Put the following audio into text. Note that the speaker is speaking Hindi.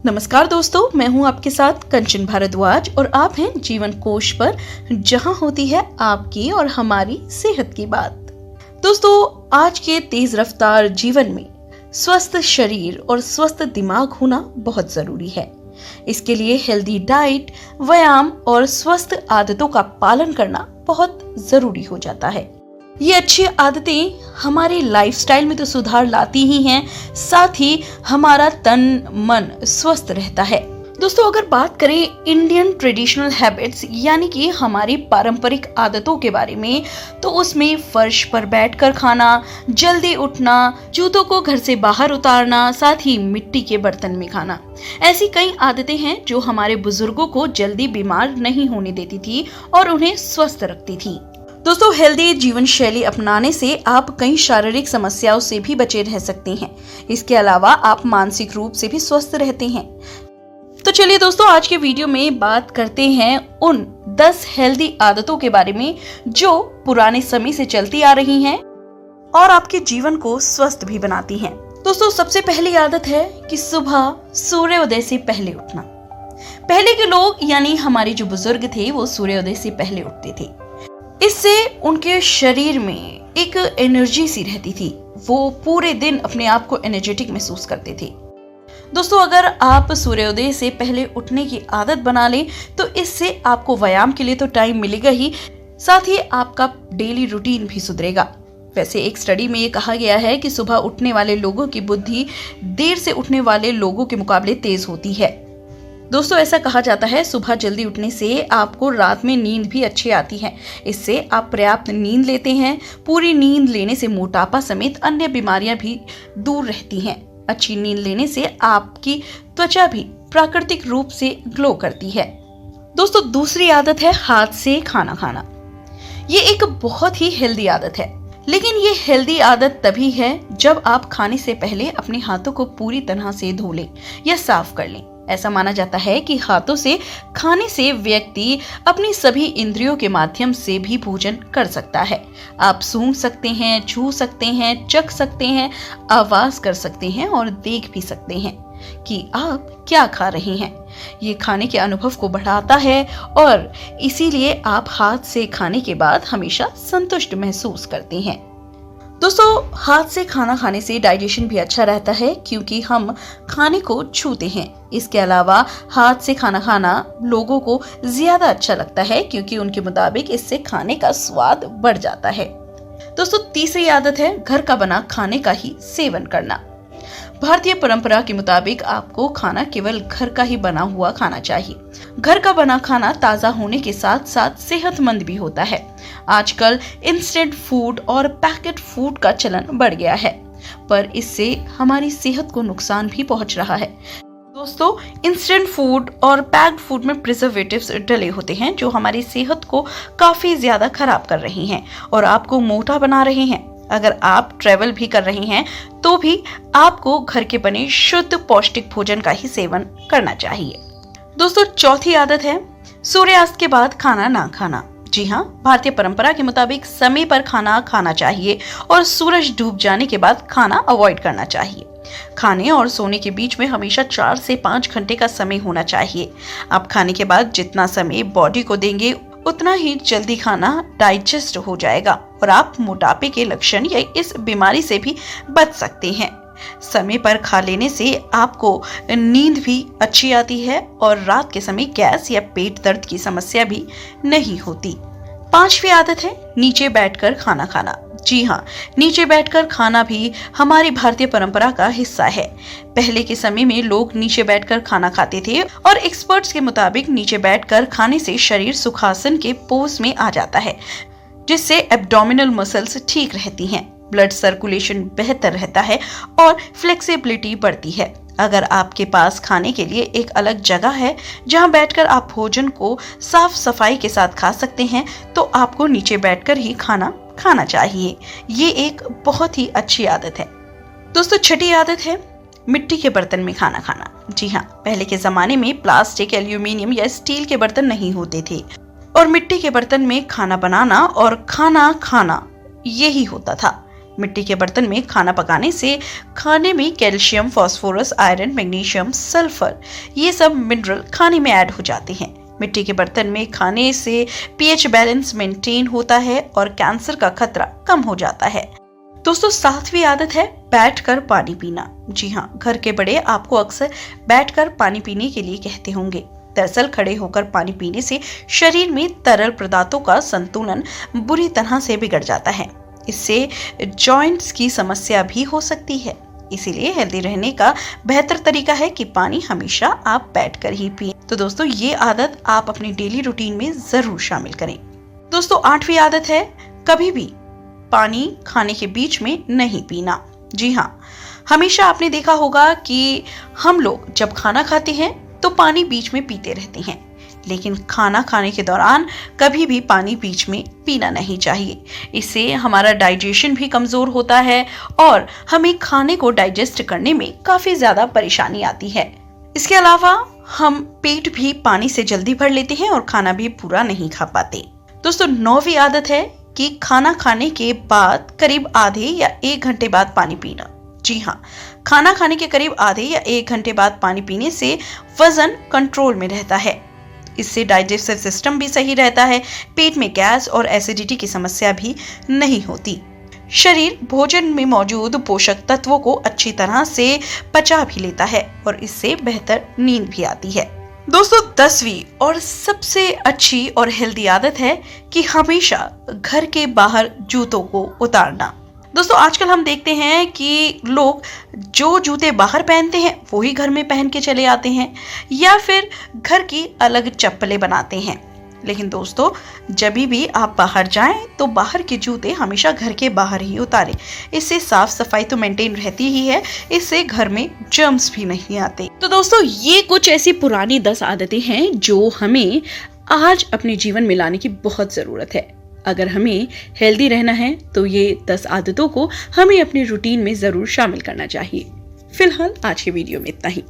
नमस्कार दोस्तों, मैं हूं आपके साथ कंचन भारद्वाज और आप हैं जीवन कोश पर, जहां होती है आपकी और हमारी सेहत की बात। दोस्तों, आज के तेज रफ्तार जीवन में स्वस्थ शरीर और स्वस्थ दिमाग होना बहुत जरूरी है। इसके लिए हेल्दी डाइट, व्यायाम और स्वस्थ आदतों का पालन करना बहुत जरूरी हो जाता है। ये अच्छी आदतें हमारे लाइफस्टाइल में तो सुधार लाती ही हैं, साथ ही हमारा तन मन स्वस्थ रहता है। दोस्तों, अगर बात करें इंडियन ट्रेडिशनल हैबिट्स यानी कि हमारी पारंपरिक आदतों के बारे में, तो उसमें फर्श पर बैठकर खाना, जल्दी उठना, जूतों को घर से बाहर उतारना, साथ ही मिट्टी के बर्तन में खाना, ऐसी कई आदतें हैं जो हमारे बुजुर्गों को जल्दी बीमार नहीं होने देती थी और उन्हें स्वस्थ रखती थी। दोस्तों, हेल्दी जीवन शैली अपनाने से आप कई शारीरिक समस्याओं से भी बचे रह सकते हैं। इसके अलावा आप मानसिक रूप से भी स्वस्थ रहते हैं। तो चलिए दोस्तों, आज के वीडियो में बात करते हैं उन 10 हेल्दी आदतों के बारे में जो पुराने समय से चलती आ रही हैं और आपके जीवन को स्वस्थ भी बनाती हैं। दोस्तों, सबसे पहली आदत है कि सुबह सूर्योदय से पहले उठना। पहले के लोग यानी हमारे जो बुजुर्ग थे वो सूर्योदय से पहले उठते थे। इससे उनके शरीर में एक एनर्जी सी रहती थी, वो पूरे दिन अपने आप को एनर्जेटिक महसूस करते थे। दोस्तों, अगर आप सूर्योदय से पहले उठने की आदत बना लें तो इससे आपको व्यायाम के लिए तो टाइम मिलेगा ही, साथ ही आपका डेली रूटीन भी सुधरेगा। वैसे एक स्टडी में ये कहा गया है कि सुबह उठने वाले लोगों की बुद्धि देर से उठने वाले लोगों के मुकाबले तेज होती है। दोस्तों, ऐसा कहा जाता है सुबह जल्दी उठने से आपको रात में नींद भी अच्छी आती है। इससे आप पर्याप्त नींद लेते हैं। पूरी नींद लेने से मोटापा समेत अन्य बीमारियां भी दूर रहती हैं। अच्छी नींद लेने से आपकी त्वचा भी प्राकृतिक रूप से ग्लो करती है। दोस्तों, दूसरी आदत है हाथ से खाना खाना। ये एक बहुत ही हेल्दी आदत है, लेकिन ये हेल्दी आदत तभी है जब आप खाने से पहले अपने हाथों को पूरी तरह से धो लें या साफ कर लें। ऐसा माना जाता है कि हाथों से खाने से व्यक्ति अपनी सभी इंद्रियों के माध्यम से भी भोजन कर सकता है। आप सूंघ सकते हैं, छू सकते हैं, चख सकते हैं, आवाज कर सकते हैं और देख भी सकते हैं कि आप क्या खा रहे हैं। ये खाने के अनुभव को बढ़ाता है और इसीलिए आप हाथ से खाने के बाद हमेशा संतुष्ट महसूस करते हैं। दोस्तों, हाथ से खाना खाने से डाइजेशन भी अच्छा रहता है क्योंकि हम खाने को छूते हैं। इसके अलावा हाथ से खाना खाना लोगों को ज्यादा अच्छा लगता है क्योंकि उनके मुताबिक इससे खाने का स्वाद बढ़ जाता है। दोस्तों, तीसरी आदत है घर का बना खाने का ही सेवन करना। भारतीय परंपरा के मुताबिक आपको खाना केवल घर का ही बना हुआ खाना चाहिए। घर का बना खाना ताजा होने के साथ साथ सेहतमंद भी होता है। आजकल इंस्टेंट फूड और पैकेट फूड का चलन बढ़ गया है, पर इससे हमारी सेहत को नुकसान भी पहुंच रहा है। दोस्तों, इंस्टेंट फूड और पैक्ड फूड में प्रिजर्वेटिव्स डले होते हैं जो हमारी सेहत को काफी ज्यादा खराब कर रही हैं और आपको मोटा बना रहे हैं। अगर आप ट्रैवल भी कर रहे हैं तो भी आपको घर के बने शुद्ध पौष्टिक भोजन का ही सेवन करना चाहिए। दोस्तों, चौथी आदत है सूर्यास्त के बाद खाना ना खाना। जी हाँ, भारतीय परंपरा के मुताबिक समय पर खाना खाना चाहिए और सूरज डूब जाने के बाद खाना अवॉइड करना चाहिए। खाने और सोने के बीच में हमेशा 4 से 5 घंटे का समय होना चाहिए। आप खाने के बाद जितना समय बॉडी को देंगे उतना ही जल्दी खाना डाइजेस्ट हो जाएगा और आप मोटापे के लक्षण या इस बीमारी से भी बच सकते हैं। समय पर खा लेने से आपको नींद भी अच्छी आती है और रात के समय गैस या पेट दर्द की समस्या भी नहीं होती। पांचवी आदत है नीचे बैठकर खाना खाना। जी हाँ, नीचे बैठकर खाना भी हमारी भारतीय परंपरा का हिस्सा है। पहले के समय में लोग नीचे बैठकर खाना खाते थे और एक्सपर्ट्स के मुताबिक नीचे बैठकर खाने से शरीर सुखासन के पोज में आ जाता है, जिससे एब्डोमिनल मसल्स ठीक रहती हैं, ब्लड सर्कुलेशन बेहतर रहता है और फ्लेक्सिबिलिटी बढ़ती है। अगर आपके पास खाने के लिए एक अलग जगह है जहां बैठकर आप भोजन को साफ सफाई के साथ खा सकते हैं, तो आपको नीचे बैठकर ही खाना खाना चाहिए। ये एक बहुत ही अच्छी आदत है। दोस्तों, छठी आदत है मिट्टी के बर्तन में खाना खाना। जी हाँ, पहले के जमाने में प्लास्टिक, एल्यूमिनियम या स्टील के बर्तन नहीं होते थे और मिट्टी के बर्तन में खाना बनाना और खाना खाना यही होता था। मिट्टी के बर्तन में खाना पकाने से खाने में calcium, phosphorus, iron, magnesium, sulphur ये सब मिनरल खाने में ऐड हो जाते हैं। मिट्टी के बर्तन में खाने से पीएच बैलेंस मेंटेन होता है और कैंसर का खतरा कम हो जाता है। दोस्तों 7वीं आदत है बैठकर पानी पीना। जी हाँ, घर के बड़े आपको अक्सर बैठकर पानी पीने के लिए कहते होंगे। दरअसल खड़े होकर पानी पीने से शरीर में तरल पदार्थों का संतुलन बुरी तरह से बिगड़ जाता है। इससे जॉइंट्स की समस्या भी हो सकती है। इसीलिए हेल्दी रहने का बेहतर तरीका है कि पानी हमेशा आप बैठकर ही पिएं। तो दोस्तों ये आदत आप अपनी डेली रूटीन में जरूर शामिल करें। दोस्तों 8वीं आदत है कभी भी पानी खाने के बीच में नहीं पीना। जी हाँ, हमेशा आपने देखा होगा कि हम लोग जब खाना खाते हैं तो पानी बीच में पीते रहते हैं, लेकिन खाना खाने के दौरान कभी भी पानी बीच में पीना नहीं चाहिए। इससे हमारा डाइजेशन भी कमजोर होता है और हमें खाने को डाइजेस्ट करने में काफी ज्यादा परेशानी आती है। इसके अलावा हम पेट भी पानी से जल्दी भर लेते हैं और खाना भी पूरा नहीं खा पाते। दोस्तों 9वीं आदत है कि खाना खाने के बाद करीब आधे या 1 घंटे बाद पानी पीना। जी हाँ, खाना खाने के करीब आधे या 1 घंटे बाद पानी पीने से वजन कंट्रोल में रहता है। इससे डाइजेस्टिव सिस्टम भी सही रहता है, पेट में गैस और एसिडिटी की समस्या भी नहीं होती। शरीर भोजन में मौजूद पोषक तत्वों को अच्छी तरह से पचा भी लेता है और इससे बेहतर नींद भी आती है। दोस्तों 10वीं और सबसे अच्छी और हेल्दी आदत है कि हमेशा घर के बाहर जूतों को उतारना। दोस्तों आजकल हम देखते हैं कि लोग जो जूते बाहर पहनते हैं वो ही घर में पहन के चले आते हैं या फिर घर की अलग चप्पलें बनाते हैं। लेकिन दोस्तों जब भी आप बाहर जाएं तो बाहर के जूते हमेशा घर के बाहर ही उतारें। इससे साफ सफाई तो मेंटेन रहती ही है, इससे घर में जर्म्स भी नहीं आते। तो दोस्तों ये कुछ ऐसी पुरानी 10 आदतें हैं जो हमें आज अपने जीवन में लाने की बहुत जरूरत है। अगर हमें हेल्दी रहना है तो ये 10 आदतों को हमें अपने रूटीन में जरूर शामिल करना चाहिए। फिलहाल आज के वीडियो में इतना ही।